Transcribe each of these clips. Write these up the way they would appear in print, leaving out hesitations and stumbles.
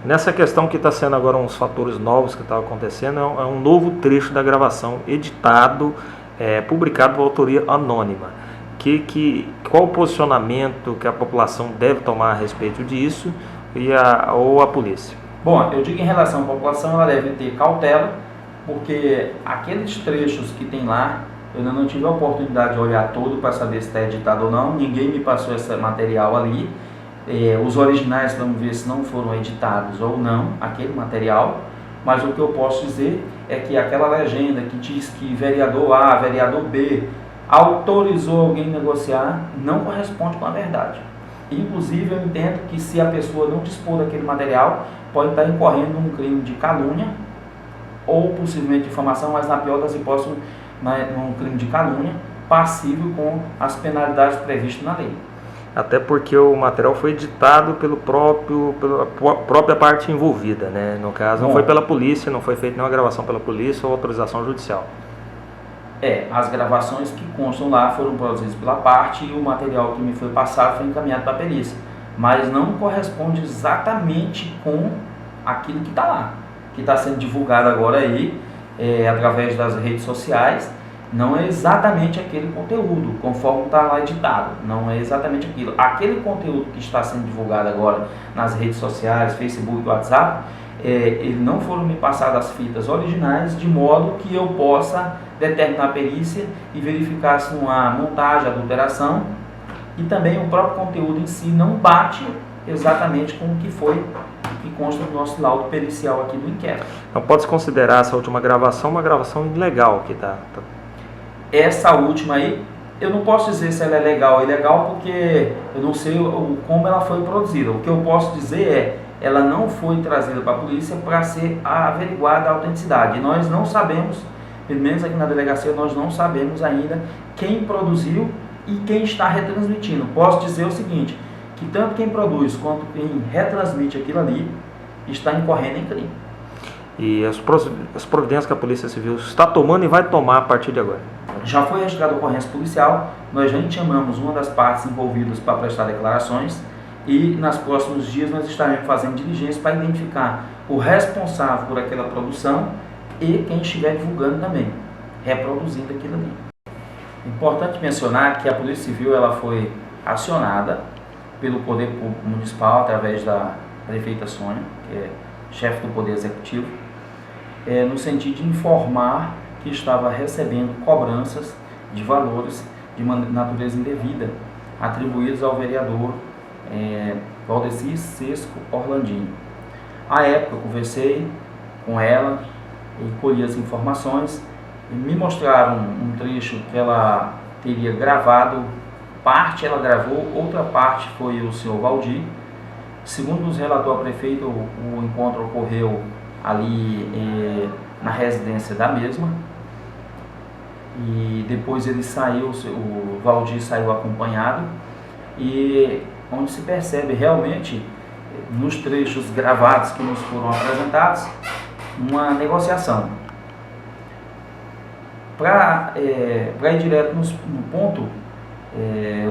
Nessa questão que está sendo agora uns fatores novos que estão acontecendo, é um novo trecho da gravação editado, publicado por autoria anônima. Qual o posicionamento que a população deve tomar a respeito disso ou a polícia? Bom, eu digo em relação à população, ela deve ter cautela, porque aqueles trechos que tem lá, eu ainda não tive a oportunidade de olhar todo para saber se está editado ou não, ninguém me passou esse material ali. Os originais, vamos ver se não foram editados ou não, aquele material, mas o que eu posso dizer é que aquela legenda que diz que vereador A, vereador B autorizou alguém a negociar, não corresponde com a verdade. Inclusive, eu entendo que se a pessoa não dispor daquele material, pode estar incorrendo num crime de calúnia ou possivelmente difamação, mas na pior das hipóteses, num crime de calúnia, passível com as penalidades previstas na lei. Até porque o material foi editado pela própria parte envolvida, né? No caso, não foi pela polícia, não foi feita nenhuma gravação pela polícia ou autorização judicial. As gravações que constam lá foram produzidas pela parte e o material que me foi passado foi encaminhado para a perícia. Mas não corresponde exatamente com aquilo que está lá, que está sendo divulgado agora aí, através das redes sociais. Não é exatamente aquele conteúdo, conforme está lá editado, não é exatamente aquilo. Aquele conteúdo que está sendo divulgado agora nas redes sociais, Facebook, WhatsApp, ele não foram me passadas as fitas originais, de modo que eu possa determinar a perícia e verificar se uma montagem, adulteração, e também o próprio conteúdo em si não bate exatamente com o que foi, que consta do nosso laudo pericial aqui do inquérito. Então pode-se considerar essa última gravação uma gravação ilegal que está... Essa última aí, eu não posso dizer se ela é legal ou ilegal, porque eu não sei como ela foi produzida. O que eu posso dizer ela não foi trazida para a polícia para ser averiguada a autenticidade. E nós não sabemos, pelo menos aqui na delegacia, nós não sabemos ainda quem produziu e quem está retransmitindo. Posso dizer o seguinte, que tanto quem produz quanto quem retransmite aquilo ali está incorrendo em crime. E as providências que a Polícia Civil está tomando e vai tomar a partir de agora? Já foi registrada a ocorrência policial, nós já chamamos uma das partes envolvidas para prestar declarações e nos próximos dias nós estaremos fazendo diligência para identificar o responsável por aquela produção e quem estiver divulgando também, reproduzindo aquilo ali. Importante mencionar que a Polícia Civil ela foi acionada pelo Poder Público Municipal através da prefeita Sônia, que é chefe do Poder Executivo, no sentido de informar que estava recebendo cobranças de valores de natureza indevida atribuídos ao vereador Valdeci Sesco Orlandini. À época, eu conversei com ela e colhi as informações e me mostraram um trecho que ela teria gravado, parte ela gravou, outra parte foi o senhor Valdir. Segundo nos relatou a prefeita, o encontro ocorreu ali na residência da mesma. E depois ele saiu, o Valdir saiu acompanhado, e onde se percebe realmente, nos trechos gravados que nos foram apresentados, uma negociação. Para ir direto no ponto,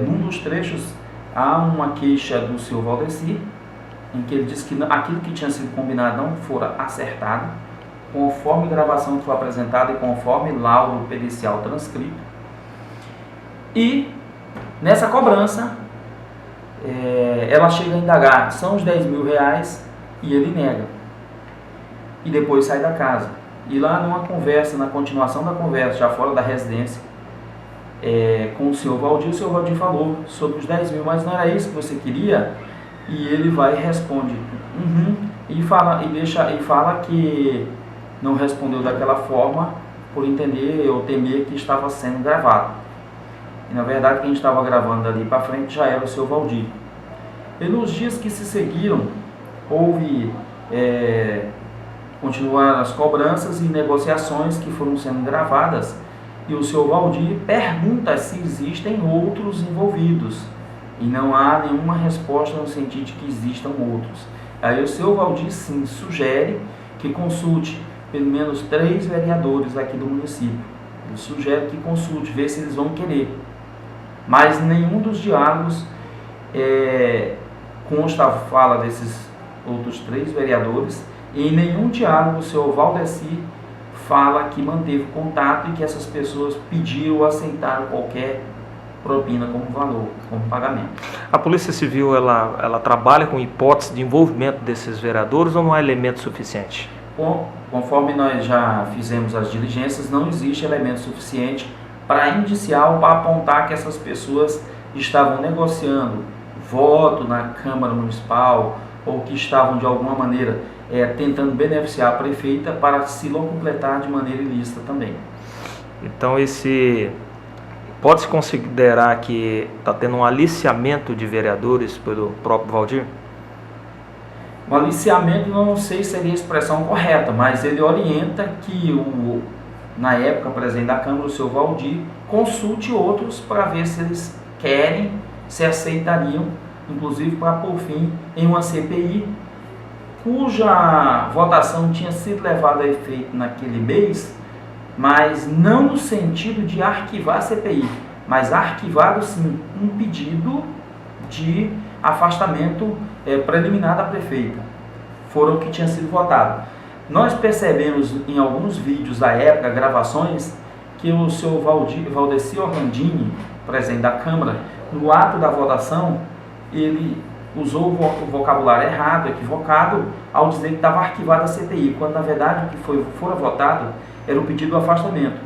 num dos trechos há uma queixa do senhor Valdeci, em que ele diz que aquilo que tinha sido combinado não fora acertado, conforme gravação que foi apresentada e conforme laudo pericial transcrito. E nessa cobrança, ela chega a indagar, são os 10 mil reais, e ele nega. E depois sai da casa. E lá numa conversa, na continuação da conversa, já fora da residência, com o senhor Valdir falou sobre os 10 mil, mas não era isso que você queria? E ele vai e responde, e fala que não respondeu daquela forma por entender ou temer que estava sendo gravado. E na verdade quem estava gravando dali para frente já era o seu Valdir. E nos dias que se seguiram, houve continuaram as cobranças e negociações que foram sendo gravadas, e o seu Valdir pergunta se existem outros envolvidos. E não há nenhuma resposta no sentido de que existam outros. Aí o seu Valdir sim sugere que consulte pelo menos 3 vereadores aqui do município. Ele sugere que consulte, vê se eles vão querer. Mas nenhum dos diálogos consta a fala desses outros 3 vereadores, e em nenhum diálogo o senhor Valdeci fala que manteve contato e que essas pessoas pediram ou aceitaram qualquer propina como valor, como pagamento. A Polícia Civil, ela trabalha com hipótese de envolvimento desses vereadores ou não é elemento suficiente? Conforme nós já fizemos as diligências, não existe elemento suficiente para indiciar ou para apontar que essas pessoas estavam negociando voto na Câmara Municipal ou que estavam de alguma maneira tentando beneficiar a prefeita para se locupletar de maneira ilícita também. Então pode-se considerar que está tendo um aliciamento de vereadores pelo próprio Valdir? O aliciamento não sei se seria a expressão correta, mas ele orienta que na época presidente da Câmara, o seu Valdir, consulte outros para ver se eles querem, se aceitariam, inclusive para pôr fim em uma CPI, cuja votação tinha sido levada a efeito naquele mês, mas não no sentido de arquivar a CPI, mas arquivado sim um pedido de afastamento preliminar da prefeita. Foram o que tinha sido votado. Nós percebemos em alguns vídeos da época, gravações, que o senhor Valdeci Orlandini, presidente da Câmara, no ato da votação, ele usou o vocabulário errado, equivocado, ao dizer que estava arquivada a CPI, quando na verdade o que fora votado era o pedido do afastamento.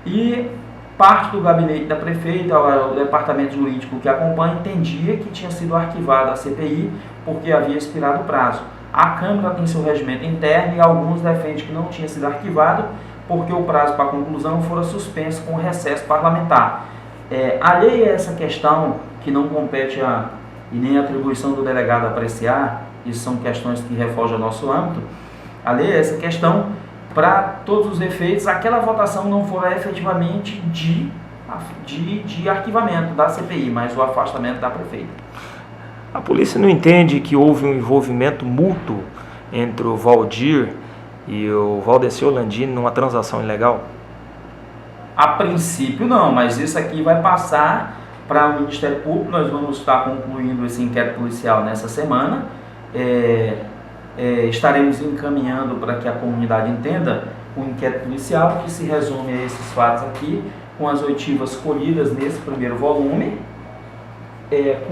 E parte do gabinete da prefeita, o departamento jurídico que acompanha, entendia que tinha sido arquivada a CPI porque havia expirado o prazo. A Câmara tem seu regimento interno e alguns defendem que não tinha sido arquivado porque o prazo para a conclusão fora suspenso com recesso parlamentar. Alheia a essa questão, que não compete e nem a atribuição do delegado apreciar, isso são questões que refogem o nosso âmbito, alheia a essa questão, para todos os efeitos, aquela votação não fora efetivamente de arquivamento da CPI, mas o afastamento da prefeita. A polícia não entende que houve um envolvimento mútuo entre o Valdir e o Valdeci Orlandini numa transação ilegal? A princípio não, mas isso aqui vai passar para o Ministério Público. Nós vamos estar concluindo esse inquérito policial nessa semana. Estaremos encaminhando para que a comunidade entenda o inquérito policial, que se resume a esses fatos aqui, com as oitivas colhidas nesse primeiro volume.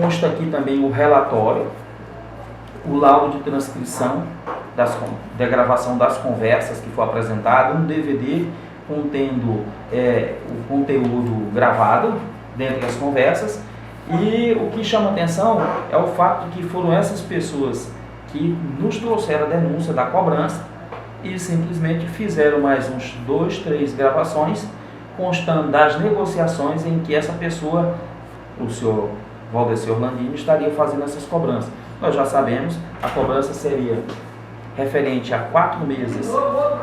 Consta aqui também o relatório, o laudo de transcrição da gravação das conversas que foi apresentado, um DVD contendo o conteúdo gravado dentro das conversas. E o que chama atenção é o fato de que foram essas pessoas que nos trouxeram a denúncia da cobrança e simplesmente fizeram mais uns 2, 3 gravações constando das negociações em que essa pessoa, o senhor Valdeci Orlandini, estaria fazendo essas cobranças. Nós já sabemos, a cobrança seria referente a 4 meses,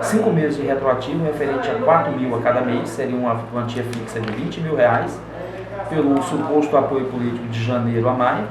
5 meses de retroativo, referente a 4 mil a cada mês, seria uma quantia fixa de R$20 mil, pelo suposto apoio político de janeiro a maio,